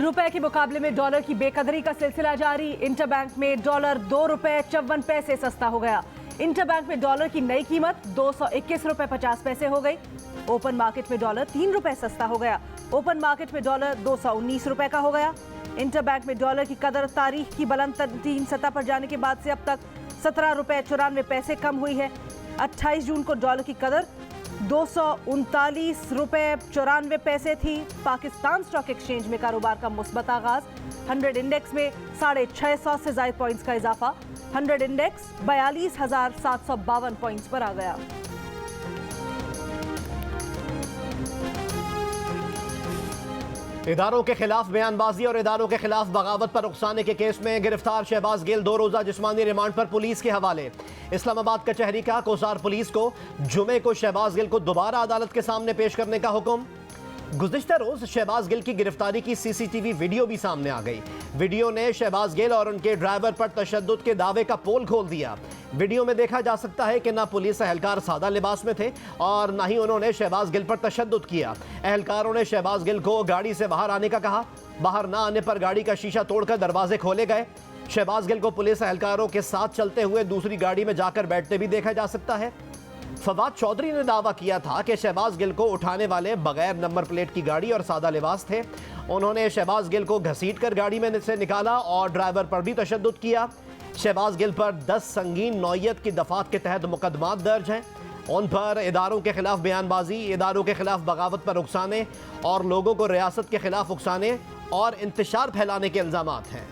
रुपए के मुकाबले में डॉलर की बेकदरी का सिलसिला जारी। इंटरबैंक में डॉलर 2 रुपए 54 पैसे सस्ता हो गया। इंटरबैंक में डॉलर की नई कीमत 221 रुपए 50 पैसे हो गई। ओपन मार्केट में डॉलर 3 रुपए सस्ता हो गया। ओपन मार्केट में डॉलर 219 रुपए का हो गया। इंटरबैंक में डॉलर की कदर तारीख की बुलंद तरीन सतह पर जाने के बाद से अब तक 17 रुपए 94 पैसे कम हुई है। 28 जून को डॉलर की कदर 239 रुपए 94 पैसे थी। पाकिस्तान स्टॉक एक्सचेंज में कारोबार का मुस्बत आगाज। 100 इंडेक्स में 650 से ज्यादा पॉइंट्स का इजाफा। 100 इंडेक्स 42,752 पॉइंट्स पर आ गया। इदारों के खिलाफ बयानबाजी और इदारों के खिलाफ बगावत पर उकसाने के केस में गिरफ्तार शहबाज गिल 2 रोजा जिस्मानी रिमांड पर पुलिस के हवाले। इस्लामाबाद कचहरी का कोसार पुलिस को जुमे को शहबाज गिल को दोबारा अदालत के सामने पेश करने का हुक्म। गुज़िश्ता रोज शहबाज गिल की गिरफ्तारी की सीसीटीवी वीडियो भी सामने आ गई। वीडियो ने शहबाज गिल और उनके ड्राइवर पर तशद्दुद के दावे का पोल खोल दिया। वीडियो में देखा जा सकता है कि ना पुलिस एहलकार सादा लिबास में थे और ना ही उन्होंने शहबाज गिल पर तशद्दुद किया। एहलकारों ने शहबाज गिल को गाड़ी से बाहर आने का कहा। बाहर ना आने पर गाड़ी का शीशा तोड़कर दरवाजे खोले गए। शहबाज गिल को पुलिस एहलकारों के साथ चलते हुए दूसरी गाड़ी में जाकर बैठते भी देखा जा सकता है। फवाद चौधरी ने दावा किया था कि शहबाज गिल को उठाने वाले बगैर नंबर प्लेट की गाड़ी और सादा लिबास थे। उन्होंने शहबाज गिल को घसीटकर गाड़ी में से निकाला और ड्राइवर पर भी तशद्दुद किया। शहबाज गिल पर 10 संगीन नौयत की दफात के तहत मुकदमात दर्ज हैं। उन पर इदारों के खिलाफ बयानबाजी, इदारों के खिलाफ बगावत पर उकसाने और लोगों को रियासत के खिलाफ उकसाने और इंतशार फैलाने के इल्जामात हैं।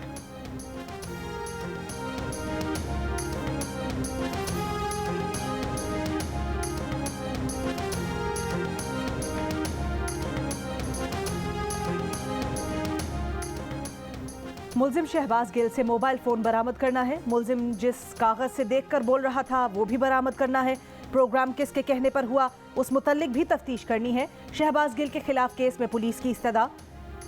मुल्जिम शहबाज गिल से मोबाइल फोन बरामद करना है। मुल्जिम जिस कागज से देखकर बोल रहा था वो भी बरामद करना है। प्रोग्राम किसके कहने पर हुआ उस मुतल्लिक भी तफ्तीश करनी है। शहबाज गिल के खिलाफ केस में पुलिस की इस्तदा।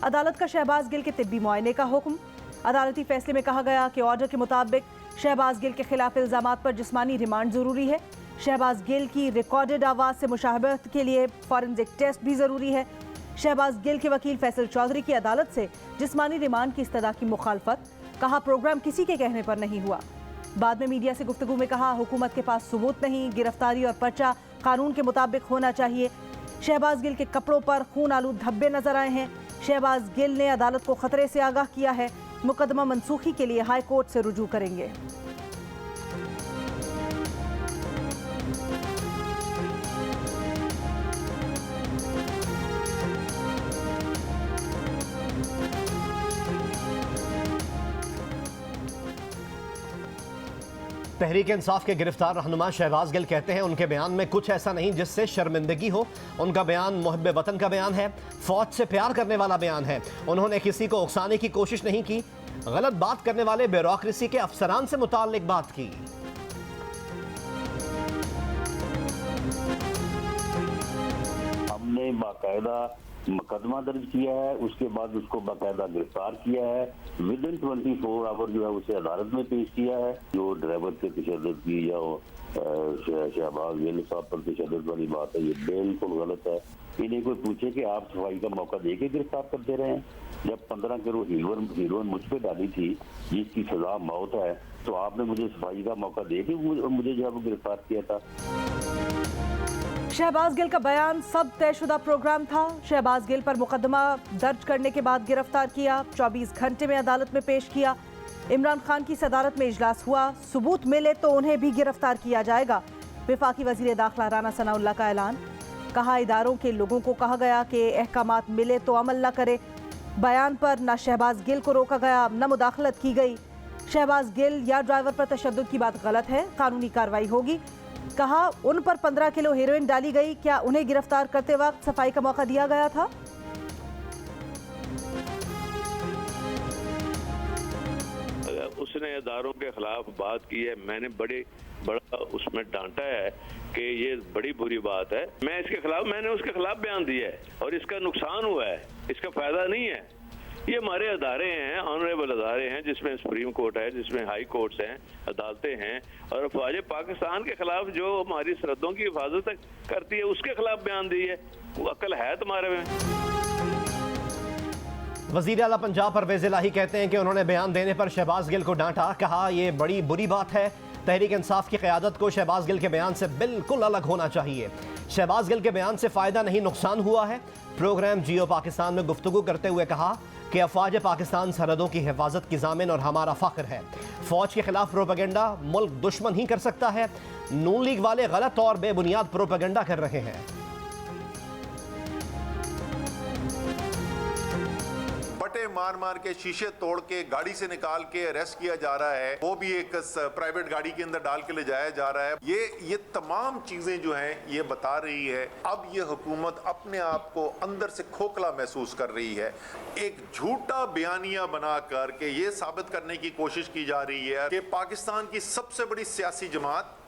अदालत का शहबाज गिल के तिब्बी मुआयने का हुक्म। अदालती फैसले में कहा गया कि ऑर्डर के मुताबिक शहबाज गिल के खिलाफ इल्जामात पर जिस्मानी रिमांड जरूरी है। शहबाज गिल की रिकॉर्डेड आवाज़ से मुशाहबत के लिए फॉरेंसिक टेस्ट भी जरूरी है। शहबाज गिल के वकील फैसल चौधरी की अदालत से जिस्मानी रिमांड की इस्तदा की मुखालफत। कहा प्रोग्राम किसी के कहने पर नहीं हुआ। बाद में मीडिया से गुफ्तगू में कहा हुकूमत के पास सबूत नहीं, गिरफ्तारी और पर्चा कानून के मुताबिक होना चाहिए। शहबाज गिल के कपड़ों पर खून आलूद धब्बे नजर आए हैं। शहबाज गिल ने अदालत को खतरे से आगाह किया है। मुकदमा मनसूखी के लिए हाई कोर्ट से रुजू करेंगे। तहरीक इंसाफ के गिरफ्तार रहनुमा शहबाज गिल कहते हैं उनके बयान में कुछ ऐसा नहीं जिससे शर्मिंदगी हो। उनका बयान मुहब्बे वतन का बयान है, फौज से प्यार करने वाला बयान है। उन्होंने किसी को उकसाने की कोशिश नहीं की। गलत बात करने वाले ब्यूरोक्रेसी के अफसरान से मुताल्लिक बात की। हमने बाकायदा मुकदमा दर्ज किया है, उसके बाद उसको बाकायदा गिरफ्तार किया है। विदिन 24 आवर जो है उसे अदालत में पेश किया है। जो ड्राइवर के तशद्दुद की या शहबाज गिल साहब पर तशद्दुद वाली बात है, ये बिल्कुल गलत है। इन्हें कोई पूछे कि आप सफाई का मौका देके गिरफ्तार करते रहे हैं। जब 15 किलो हीरोइन मुझ पर डाली थी जिसकी सजा मौत है, तो आपने मुझे सफाई का मौका देके मुझे जो है गिरफ्तार किया था। शहबाज गिल का बयान सब तयशुदा प्रोग्राम था। शहबाज गिल पर मुकदमा दर्ज करने के बाद गिरफ्तार किया। 24 घंटे में अदालत में पेश किया। इमरान खान की सदारत में इजलास हुआ। सबूत मिले तो उन्हें भी गिरफ्तार किया जाएगा। वफाकी वजीर दाखिला राना सनाउल्लाह का ऐलान। कहा इदारों के लोगों को कहा गया कि अहकामात मिले तो अमल न करे। बयान पर न शहबाज गिल को रोका गया न मुदाखलत की गई। शहबाज गिल या ड्राइवर पर तशद्दुद की बात गलत है, कानूनी कार्रवाई होगी। कहा उन पर 15 किलो हेरोइन डाली गई, क्या उन्हें गिरफ्तार करते वक्त सफाई का मौका दिया गया था? उसने इदारों के खिलाफ बात की है, मैंने बड़ा उसमें डांटा है कि ये बड़ी बुरी बात है। मैंने उसके खिलाफ बयान दिया है और इसका नुकसान हुआ है, इसका फायदा नहीं है। ये हमारे अदारे हैं, ऑनरेबल अदारे हैं, जिसमें सुप्रीम कोर्ट है, जिसमें हाई कोर्ट्स हैं, अदालतें हैं। और फौज पाकिस्तान के खिलाफ जो हमारी सरहदों की हिफाजत करती है उसके खिलाफ बयान दी है। वो अक्ल है तुम्हारे में? वज़ीर आला पंजाब परवेज़ इलाही कहते हैं कि उन्होंने बयान देने पर शहबाज गिल को डांटा, कहा यह बड़ी बुरी बात है। तहरीक इंसाफ की क़यादत को शहबाज गिल के बयान से बिल्कुल अलग होना चाहिए। शहबाज गिल के बयान से फ़ायदा नहीं नुकसान हुआ है। प्रोग्राम जियो पाकिस्तान में गुफ्तगू करते हुए कहा कि अफवाज पाकिस्तान सरहदों की हिफाजत की ज़ामिन और हमारा फ़ख्र है। फ़ौज के खिलाफ प्रोपेगेंडा मुल्क दुश्मन ही कर सकता है। नून लीग वाले गलत और बेबुनियाद प्रोपेगेंडा कर रहे हैं। मार मार के शीशे तोड़ के गाड़ी से निकाल के अरेस्ट किया जा रहा है, वो भी एक प्राइवेट गाड़ी के अंदर डाल के ले जाया जा रहा है। ये तमाम चीजें जो हैं ये बता रही है अब ये हुकूमत अपने आप को अंदर से खोखला महसूस कर रही है। एक झूठा बयानिया बना कर के ये साबित करने की कोशिश की जा रही है कि पाकिस्तान की सबसे बड़ी सियासी जमात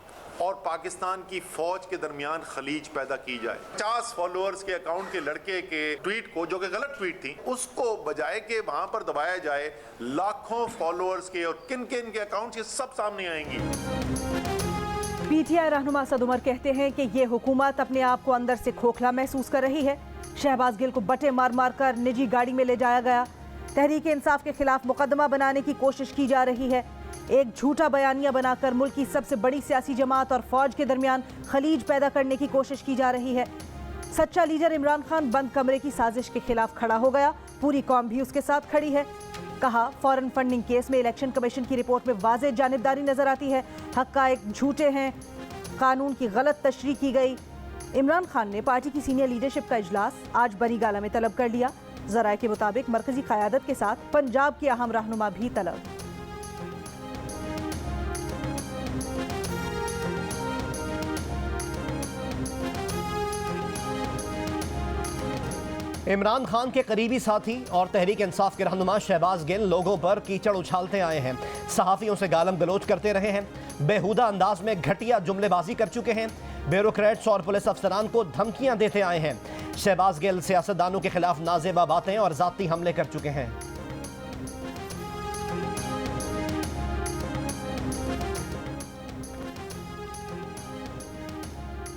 और पाकिस्तान की फौज के दरमियान खलीज पैदा की जाए। 50 फॉलोअर्स के अकाउंट के लड़के के ट्वीट को, जो कि गलत ट्वीट थी, उसको बजाय के वहां पर दबाया जाए, लाखों फॉलोअर्स के और किन किन के अकाउंट, ये सब सामने आएंगी। पीटीआई रहनुमा असद उमर कहते हैं कि ये हुकूमत अपने आप को अंदर से खोखला महसूस कर रही है। शहबाज गिल को बटे मार मार कर निजी गाड़ी में ले जाया गया। तहरीक इंसाफ के खिलाफ मुकदमा बनाने की कोशिश की जा रही है। एक झूठा बयानिया बनाकर मुल्क की सबसे बड़ी सियासी जमात और फौज के दरमियान खलीज पैदा करने की कोशिश की जा रही है। सच्चा लीडर इमरान खान बंद कमरे की साजिश के खिलाफ खड़ा हो गया, पूरी कौम भी उसके साथ खड़ी है। कहा, फॉरेन फंडिंग केस में इलेक्शन कमीशन की रिपोर्ट में वाज़ेह जानिबदारी नजर आती है, हक़ाइक़ झूठे हैं, कानून की गलत तशरीह की गई। इमरान खान ने पार्टी की सीनियर लीडरशिप का इजलास आज बनीगाला में तलब कर लिया। ज़राए के मुताबिक मरकजी क़यादत के साथ पंजाब के अहम रहनुमा भी तलब। इमरान खान के करीबी साथी और तहरीक इंसाफ के रहनुमा शहबाज गिल लोगों पर कीचड़ उछालते आए हैं, सहाफ़ियों से गालम गलोच करते रहे हैं, बेहुदा अंदाज में घटिया जुमलेबाजी कर चुके हैं, ब्यूरोक्रेट्स और पुलिस अफसरान को धमकियां देते आए हैं। शहबाज गिल सियासतदानों के खिलाफ नाजेबा बातें और ज़ाती हमले कर चुके हैं।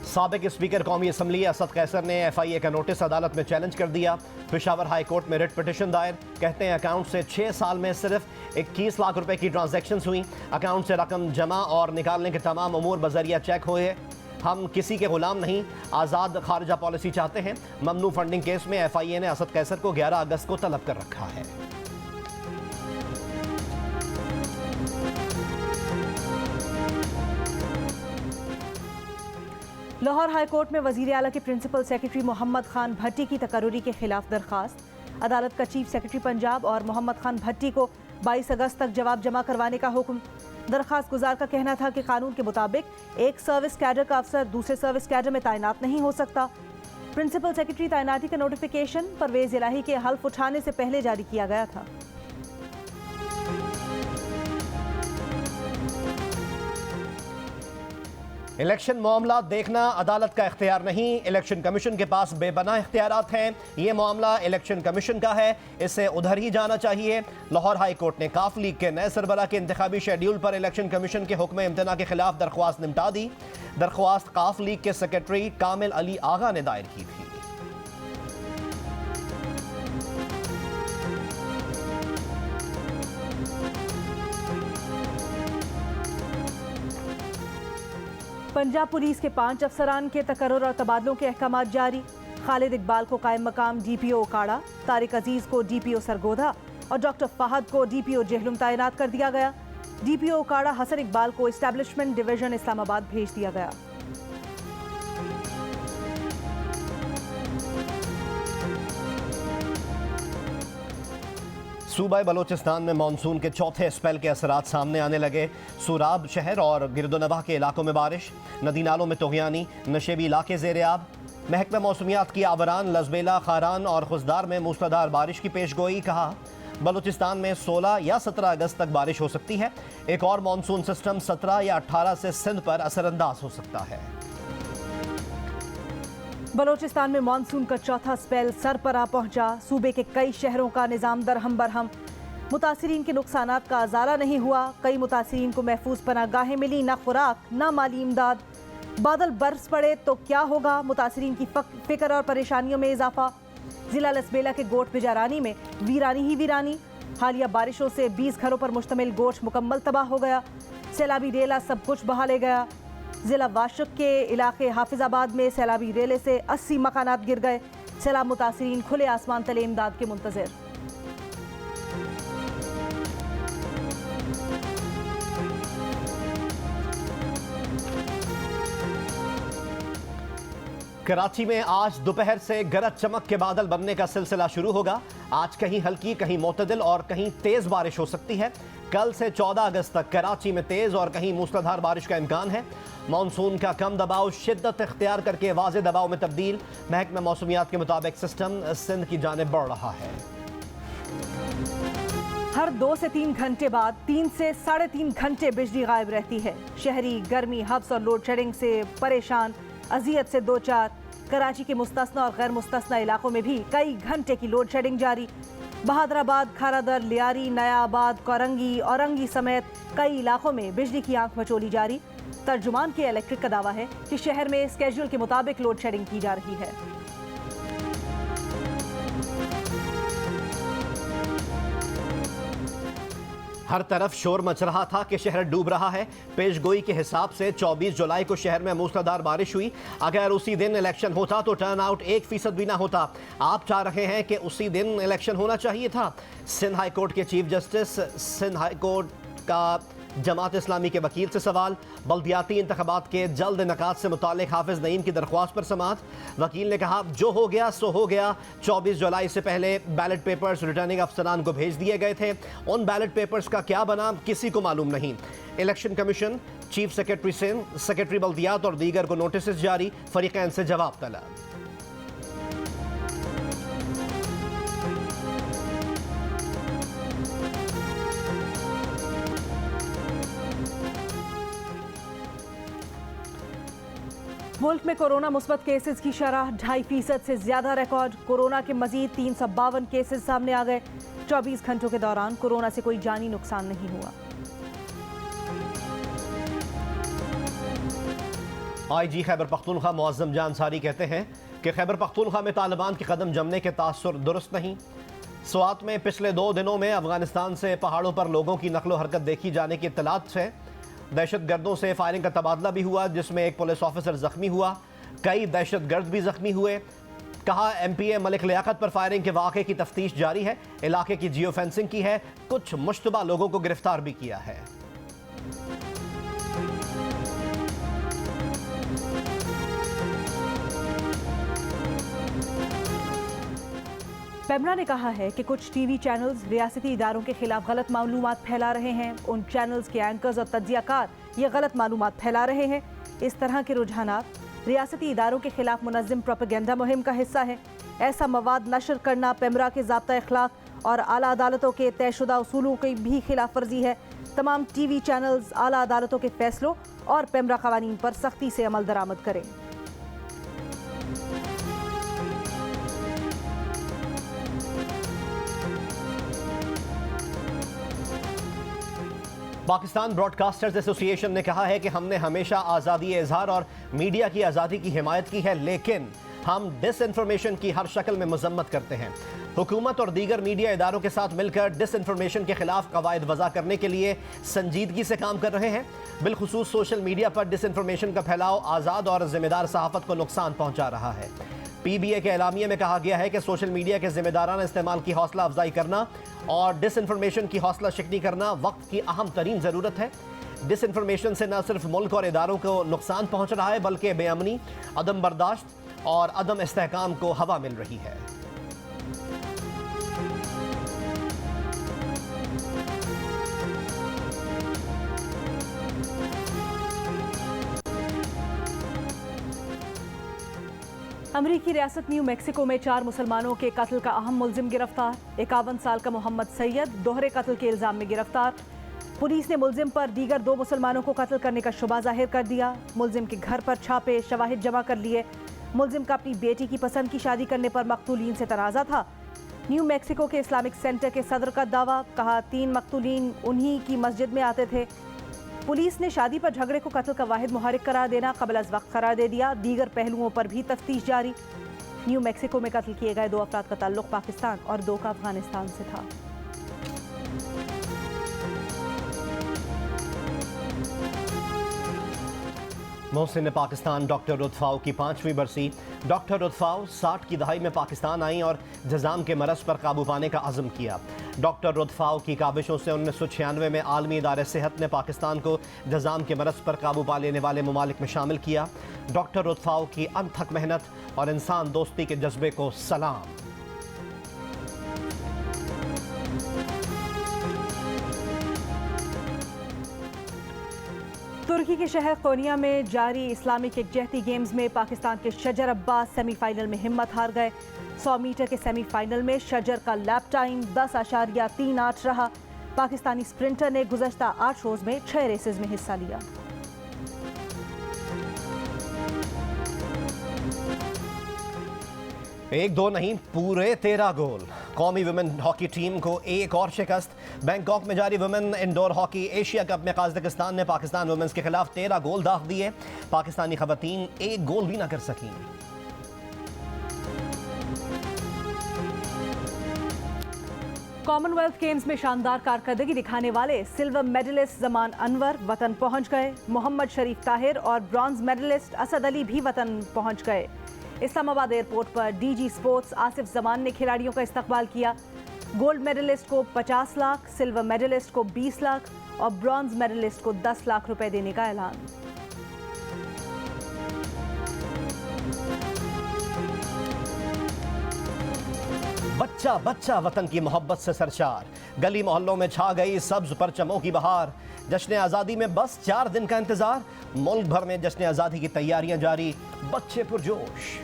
साबिक स्पीकर कौमी असम्बली असद कैसर ने FIA का नोटिस अदालत में चैलेंज कर दिया। पेशावर हाई कोर्ट में रिट पिटिशन दायर। कहते हैं अकाउंट से 6 साल में सिर्फ 21 लाख रुपए की ट्रांजैक्शंस हुई। अकाउंट से रकम जमा और निकालने के तमाम अमूर बजरिया चेक हुए। हम किसी के गुलाम नहीं, आज़ाद खारजा पॉलिसी चाहते हैं। ममनू फंडिंग केस में FIA ने असद कैसर को 11 अगस्त को तलब कर रखा है। लाहौर हाई कोर्ट में वज़ीर आला के प्रिंसिपल सेक्रेटरी मोहम्मद खान भट्टी की तकर्रुरी के खिलाफ दरखास्त। अदालत का चीफ सेक्रेटरी पंजाब और मोहम्मद खान भट्टी को 22 अगस्त तक जवाब जमा करवाने का हुक्म। दरखास्त गुजार का कहना था कि कानून के मुताबिक एक सर्विस कैडर का अफसर दूसरे सर्विस कैडर में तैनात नहीं हो सकता। प्रिंसिपल सेक्रेटरी तैनाती का नोटिफिकेशन परवेज इलाही के हल्फ उठाने से पहले जारी किया गया था। इलेक्शन मामला देखना अदालत का इख्तियार नहीं, इलेक्शन कमीशन के पास बेबना इख्तियारात हैं। ये मामला इलेक्शन कमीशन का है, इसे उधर ही जाना चाहिए। लाहौर हाई कोर्ट ने काफ लीग के नए सरबरा के इंतखाबी शेड्यूल पर इलेक्शन कमीशन के हुक्म इम्तना के खिलाफ दरख्वास्त निपटा दी। दरख्वास्त काफ लीग के सेक्रेटरी कामिल अली आगा ने दायर की थी। पंजाब पुलिस के 5 अफसरान के तकर्रुर और तबादलों के अहकाम जारी। खालिद इकबाल को कायम मकाम DPO उकाड़ा, तारिक अजीज को DPO सरगोधा और डॉक्टर फहद को DPO जेहलुम तैनात कर दिया गया। DPO उकाड़ा हसन इकबाल को इस्टेब्लिशमेंट डिवीजन इस्लामाबाद भेज दिया गया। सूबा बलोचिस्तान में मानसून के चौथे स्पेल के असरात सामने आने लगे। सूराब शहर और गिरदोनवाह के इलाकों में बारिश, नदी नालों में तोगयानी, नशेबी इलाके ज़ेर आब। महकमा मौसमियात की आबरान, लजबेला, खारान और खुशदार में मूसलाधार बारिश की पेशगोई। कहा, बलूचिस्तान में 16 या 17 अगस्त तक बारिश हो सकती है। एक और मानसून सिस्टम 17 या 18 से सिंध पर असरअंदाज हो सकता है। बलोचिस्तान में मानसून का चौथा स्पेल सर पर आ पहुंचा। सूबे के कई शहरों का निज़ाम दरहम बरहम। मुतासिरीन के नुकसानात का अजाला नहीं हुआ। कई मुतासिरीन को महफूज पनागाहें मिली, ना खुराक ना माली इमदाद। बादल बरस पड़े तो क्या होगा, मुतासिरीन की फिक्र और परेशानियों में इजाफा। जिला लसबेला के गोठ बिजारानी में वीरानी ही वीरानी। हालिया बारिशों से 20 घरों पर मुश्तमिल गोठ मुकम्मल तबाह हो गया। सैलाबी रेला सब कुछ बहा ले गया। जिला वाशिक के इलाके हाफिजाबाद में सैलाबी रेले से 80 मकानात गिर गए। सैलाब मुतासिरीन खुले आसमान तले इमदाद के मुंतजिर। कराची में आज दोपहर से गरज चमक के बादल बनने का सिलसिला शुरू होगा। आज कहीं हल्की, कहीं मोतदिल और कहीं तेज बारिश हो सकती है। कल से 14 अगस्त तक कराची में तेज और कहीं मूसलाधार बारिश का इम्कान है। मानसून का कम दबाव शिद्दत इख्तियार करके वाज़े दबाव में तब्दील। महकमा मौसमियात के मुताबिक सिस्टम सिंध की जानिब बढ़ रहा है। हर 2 से 3 घंटे बाद 3 से 3.5 घंटे बिजली गायब रहती है। शहरी गर्मी, हब्स और लोड शेडिंग से परेशान, अजियत से दो चार। कराची के मुस्तस्ना और गैर मुस्तस्ना इलाकों में भी कई घंटे की लोड शेडिंग जारी। बहादराबाद, खारादर, लियारी, नयाबाद, कोरंगी, औरंगी समेत कई इलाकों में बिजली की आंख मचोली जारी। तर्जुमान के इलेक्ट्रिक का दावा है कि शहर में स्केड्यूल के मुताबिक लोड शेडिंग की जा रही है। हर तरफ शोर मच रहा था कि शहर डूब रहा है। पेशगोई के हिसाब से 24 जुलाई को शहर में मूसलाधार बारिश हुई। अगर उसी दिन इलेक्शन होता तो टर्न आउट 1% भी ना होता। आप चाह रहे हैं कि उसी दिन इलेक्शन होना चाहिए था। सिंध हाई कोर्ट के chief justice, Sindh high court का जमात इस्लामी के वकील से सवाल। बल्दियाती इंतखाबात के जल्द इनेकाद से मुतालिक हाफिज नईम की दरख्वास्त पर समाअत। वकील ने कहा जो हो गया सो हो गया। 24 जुलाई से पहले बैलेट पेपर्स रिटर्निंग अफसरान को भेज दिए गए थे। उन बैलेट पेपर्स का क्या बना किसी को मालूम नहीं। Election commission, chief secretary Sindh, secretary बल्दियात और दीगर को नोटिस जारी। फरीकैन से जवाब तलब। मुल्क में कोरोना मुस्बत केसेस की शरह 2.5% से ज्यादा रिकॉर्ड। कोरोना के मजीद 352 केसेस सामने आ गए। 24 घंटों के दौरान कोरोना से कोई जानी नुकसान नहीं हुआ। IG खैबर पख्तूनख्वा मुअज़्ज़म जान अंसारी कहते हैं कि खैबर पख्तूनख्वा में तालिबान के कदम जमने के तासुर दुरुस्त नहीं। स्वात में पिछले 2 दिनों में अफगानिस्तान से पहाड़ों पर लोगों की नकलो हरकत देखी जाने की इत्तलात है। दहशतगर्दों से फायरिंग का तबादला भी हुआ जिसमें एक पुलिस ऑफिसर जख्मी हुआ। कई दहशतगर्द भी जख्मी हुए। कहा MPA मलिक लियाकत पर फायरिंग के वाक़े की तफ्तीश जारी है। इलाके की जियो फेंसिंग की है। कुछ मुश्तबा लोगों को गिरफ्तार भी किया है। पेमरा ने कहा है कि कुछ टीवी चैनल्स रियासती इदारों के खिलाफ गलत मालूमात फैला रहे हैं। उन चैनल्स के एंकर्स और तज्जियाकार ये गलत मालूमात फैला रहे हैं। इस तरह के रुझानात रियासती इदारों के खिलाफ मुनज़्ज़म प्रोपेगेंडा मुहिम का हिस्सा है। ऐसा मवाद नशर करना पेमरा के ज़ाब्ता अखलाक और आला अदालतों के तयशुदा उसूलों की भी खिलाफ वर्जी है। तमाम टीवी चैनल्स आला अदालतों के फैसलों और पेमरा कवानीन पर सख्ती से अमल दरामद करें। पाकिस्तान ब्रॉडकास्टर्स एसोसिएशन ने कहा है कि हमने हमेशा आज़ादी इज़हार और मीडिया की आज़ादी की हिमायत की है, लेकिन हम डिसइंफॉर्मेशन की हर शक्ल में मजम्मत करते हैं। हुकूमत और दीगर मीडिया इदारों के साथ मिलकर डिसइंफॉर्मेशन के खिलाफ कवायद वज़ा करने के लिए संजीदगी से काम कर रहे हैं। बिलखुसूस सोशल मीडिया पर डिसइंफॉर्मेशन का फैलाव आज़ाद और जिम्मेदार सहाफ़त को नुकसान पहुँचा रहा है। PBA के एलामिया में कहा गया है कि सोशल मीडिया के जिम्मेदाराना इस्तेमाल की हौसला अफजाई करना और डिसइंफॉर्मेशन की हौसला शिकनी करना वक्त की अहम तरीन ज़रूरत है। डिसइंफॉर्मेशन से न सिर्फ मुल्क और इदारों को नुकसान पहुँच रहा है बल्कि बेअमनी, अदम बर्दाश्त और अदम इस्तेहकाम को हवा मिल रही है। अमरीकी रियासत न्यू मैक्सिको में 4 मुसलमानों के कत्ल का अहम मुलजिम गिरफ्तार। 51 साल का मोहम्मद सैयद दोहरे कत्ल के इल्जाम में गिरफ्तार। पुलिस ने मुलजिम पर दीगर 2 मुसलमानों को कत्ल करने का शुबा जाहिर कर दिया। मुलजिम के घर पर छापे, शवाहिद जमा कर लिए। मुलजिम का अपनी बेटी की पसंद की शादी करने पर मकतूलीन से तनाज़ा था। न्यू मैक्सिको के इस्लामिक सेंटर के सदर का दावा, कहा 3 मकतूलीन उन्हीं की मस्जिद में आते थे। पुलिस ने शादी पर झगड़े को कत्ल का वाहिद मुहर्रिक करार देना कबल अज़ वक्त करार दे दिया। दीगर पहलुओं पर भी तफ्तीश जारी। न्यू मैक्सिको में कत्ल किए गए 2 अफराद का ताल्लुक पाकिस्तान और 2 का अफगानिस्तान से था। मोहसिन पाकिस्तान डॉक्टर रुतफाव की 5वीं बरसी। डॉक्टर रुतफाव 60 की दहाई में पाकिस्तान आई और जज़ाम के मरज़ पर काबू पाने का अज़म किया। डॉक्टर रुतफाव की काबिशों से 1996 में आलमी इदारे सेहत ने पाकिस्तान को जज़ाम के मरज़ पर काबू पा लेने वाले ममालिक में शामिल किया। डॉक्टर रुतफाव की अनथक मेहनत और इंसान दोस्ती के जज्बे को सलाम। तुर्की के शहर कोनिया में जारी इस्लामिक यकजहती गेम्स में पाकिस्तान के शजर अब्बास सेमीफाइनल में हिम्मत हार गए। 100 मीटर के सेमीफाइनल में शजर का लैप टाइम 10.38 रहा। पाकिस्तानी स्प्रिंटर ने गुज़श्ता 8 रोज में 6 रेसेस में हिस्सा लिया। एक दो नहीं, पूरे 13 गोल। कौमी वुमेन हॉकी टीम को एक और शिकस्त। बैंकॉक में जारी women indoor hockey Asia cup में कजाकिस्तान ने पाकिस्तान वुमेन्स के खिलाफ 13 गोल दाग दिए। पाकिस्तानी खवातीन एक गोल भी ना कर सकी। कॉमनवेल्थ गेम्स में शानदार कारकर्दगी दिखाने वाले सिल्वर मेडलिस्ट जमान अनवर वतन पहुंच गए। मोहम्मद शरीफ ताहिर और ब्रॉन्ज मेडलिस्ट असद अली भी वतन पहुंच गए। इस्लामाबाद एयरपोर्ट पर डीजी स्पोर्ट्स आसिफ जमान ने खिलाड़ियों का इस्तकबाल किया। गोल्ड मेडलिस्ट को 50 लाख, सिल्वर मेडलिस्ट को 20 लाख और ब्रॉन्ज मेडलिस्ट को 10 लाख रुपए देने का ऐलान। बच्चा बच्चा वतन की मोहब्बत से सरशार। गली मोहल्लों में छा गई सब्ज परचमों की बहार। जश्न आज़ादी में बस 4 दिन का इंतजार। मुल्क भर में जश्न आज़ादी की तैयारियां जारी, बच्चे पुरजोश।